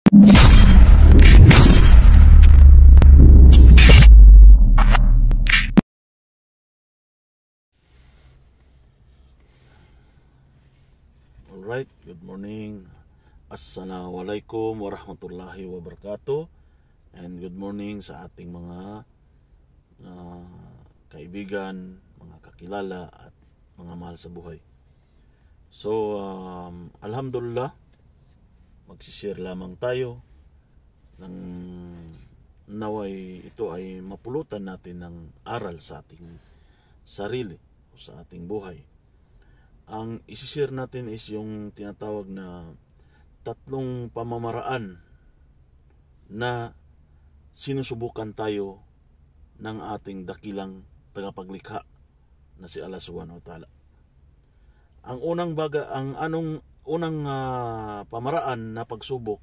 Alright, good morning. Assalamualaikum warahmatullahi wabarakatuh. And good morning sa ating mga kaibigan, mga kakilala at mga mahal sa buhay. So, alhamdulillah, magsishare lamang tayo ng naway ito ay mapulutan natin ng aral sa ating sarili o sa ating buhay. Ang isishare natin is yung tinatawag na 3 pamamaraan na sinusubukan tayo ng ating dakilang tagapaglikha na si Allah Subhanahu wa Ta'ala. Ang unang pamaraan na pagsubok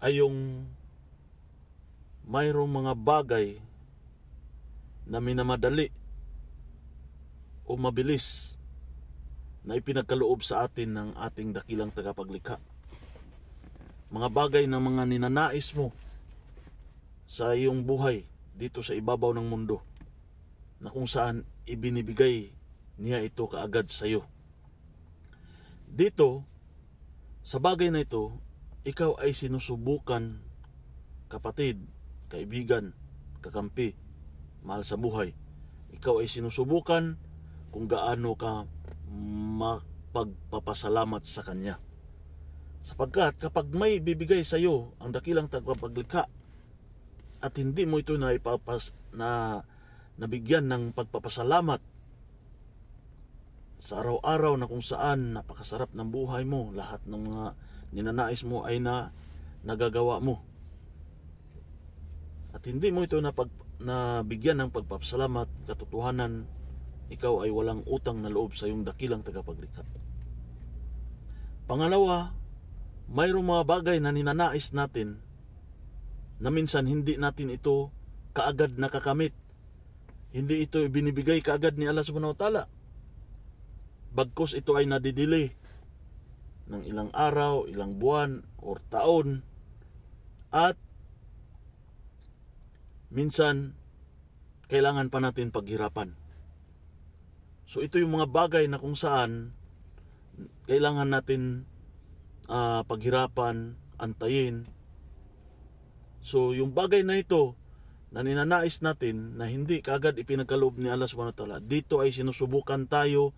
ay yung mayroong mga bagay na minamadali o mabilis na ipinagkaloob sa atin ng ating dakilang tagapaglikha. Mga bagay na mga ninanais mo sa iyong buhay dito sa ibabaw ng mundo, na kung saan ibinibigay niya ito kaagad sa iyo. Dito, sa bagay na ito, ikaw ay sinusubukan, kapatid, kaibigan, kakampi, mahal sa buhay. Ikaw ay sinusubukan kung gaano ka magpagpapasalamat sa Kanya. Sapagkat kapag may bibigay sa iyo ang dakilang tagapaglikha at hindi mo ito nabigyan ng pagpapasalamat sa araw-araw na kung saan napakasarap ng buhay mo, lahat ng mga ninanais mo ay nagagawa mo, at hindi mo ito nabigyan ng pagpapasalamat, katotohanan, ikaw ay walang utang na loob sa iyong dakilang tagapaglikha. Pangalawa, mayroong mga bagay na ninanais natin na minsan hindi natin ito kaagad nakakamit. Hindi ito binibigay kaagad ni Allah Subhanahu wa Ta'ala. Bagkus ito ay nadidelay ng ilang araw, ilang buwan, o taon, at minsan kailangan pa natin paghirapan. So ito yung mga bagay na kung saan kailangan natin paghirapan, antayin. So yung bagay na ito na ninanais natin na hindi kaagad ipinagkaloob ni Allah Subhanahu wa Ta'ala, dito ay sinusubukan tayo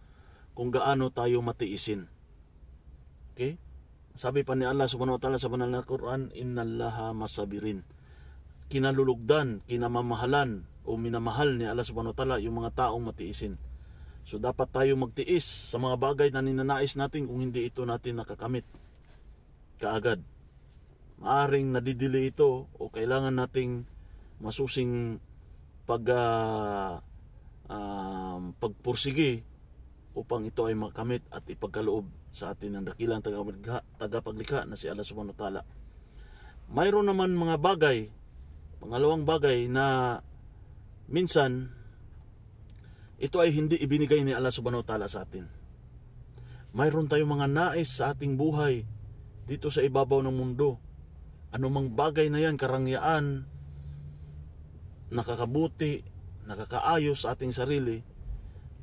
kung gaano tayo matiisin. Okay? Sabi pa ni Allah Subhanahu wa Ta'ala sa banal na Quran, innallaha masabirin. Kinalulugdan, kinamamahalan o minamahal ni Allah Subhanahu wa Ta'ala yung mga taong matiisin. So dapat tayo magtiis sa mga bagay na ninanais natin kung hindi ito natin nakakamit kaagad. Maaring nadidili ito o kailangan nating masusing pagpursige upang ito ay makamit at ipagkaloob sa atin ng dakilang tagapaglikha na si Allah Subhanahu wa Ta'ala. Mayroon naman mga bagay, pangalawang bagay na minsan ito ay hindi ibinigay ni Allah Subhanahu wa Ta'ala sa atin. Mayroon tayong mga nais sa ating buhay dito sa ibabaw ng mundo. Anumang bagay na yan, karangyaan, nakakabuti, nakakaayos sa ating sarili,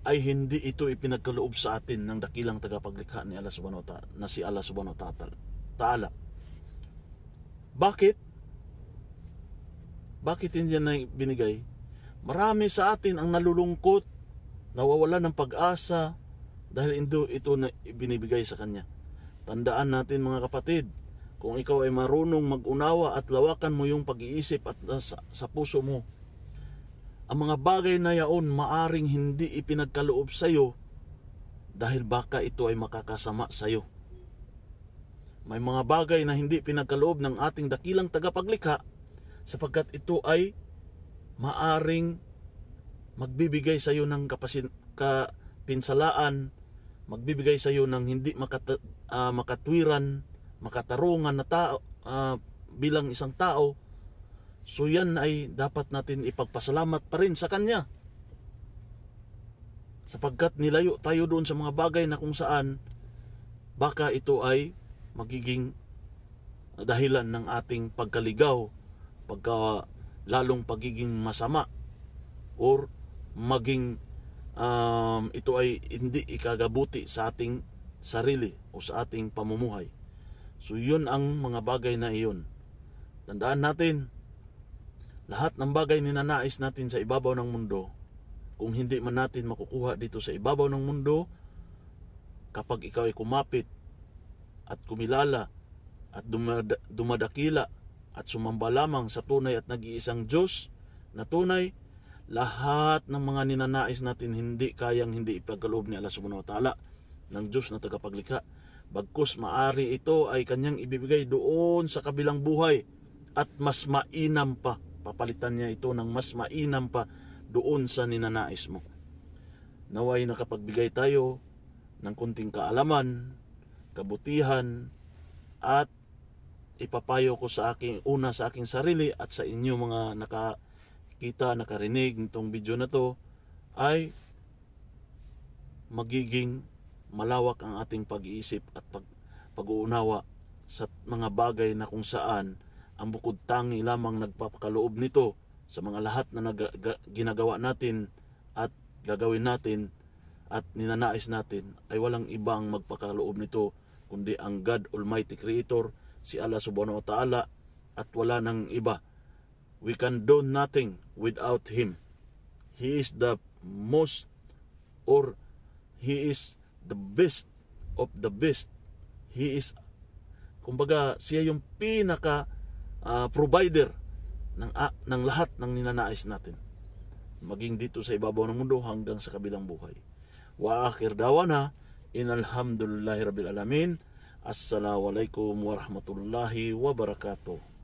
ay hindi ito ipinagkaloob sa atin ng dakilang tagapaglikha ni Allah Subhanahu wa Ta'ala, na si Allah Subhanahu wa Ta'ala. Bakit? Bakit hindi yan binigay? Marami sa atin ang nalulungkot, nawawala ng pag-asa dahil ito na binibigay sa Kanya. Tandaan natin mga kapatid, kung ikaw ay marunong mag-unawa at lawakan mo yung pag-iisip at sa puso mo, ang mga bagay na yaon maaring hindi ipinagkaloob sa iyo dahil baka ito ay makakasama sa iyo. May mga bagay na hindi pinagkaloob ng ating dakilang tagapaglikha sapagkat ito ay maaring magbibigay sa iyo ng kapinsalaan, magbibigay sa iyo ng hindi makatwiran, makatarungan na tao bilang isang tao. So yan ay dapat natin ipagpasalamat pa rin sa Kanya, sapagkat nilayo tayo doon sa mga bagay na kung saan baka ito ay magiging dahilan ng ating pagkaligaw, lalong pagiging masama, or maging ito ay hindi ikagabuti sa ating sarili o sa ating pamumuhay. So yun ang mga bagay na iyon. Tandaan natin, lahat ng bagay ninanais natin sa ibabaw ng mundo, kung hindi man natin makukuha dito sa ibabaw ng mundo, kapag ikaw ay kumapit at kumilala at dumadakila at sumamba lamang sa tunay at nag-iisang Diyos na tunay, lahat ng mga ninanais natin hindi ipagkaloob ni Allah subhanahu wa ta'ala, ng Diyos na tagapaglikha. Bagkus maari ito ay kanyang ibibigay doon sa kabilang buhay at mas mainam pa. Papalitan niya ito ng mas mainam pa doon sa ninanais mo. Naway nakapagbigay tayo ng kunting kaalaman, kabutihan, at ipapayo ko sa aking sarili at sa inyo mga nakakita, nakarinig nitong video na to, ay magiging malawak ang ating pag-iisip at pag-uunawa sa mga bagay na kung saan ang bukod tangi lamang nagpapakaloob nito sa mga lahat na ginagawa natin at gagawin natin at ninanais natin, ay walang ibang magpakaloob nito kundi ang God Almighty Creator, si Allah subhanahu wa ta'ala, at wala nang iba. We can do nothing without Him. He is the most, or He is the best of the best. He is, kumbaga, siya yung pinaka provider ng lahat ng ninanais natin, maging dito sa ibabaw ng mundo hanggang sa kabilang buhay. Wa akhir dawana inalhamdulillahi rabbil alamin. Assalamualaikum warahmatullahi wabarakatuh.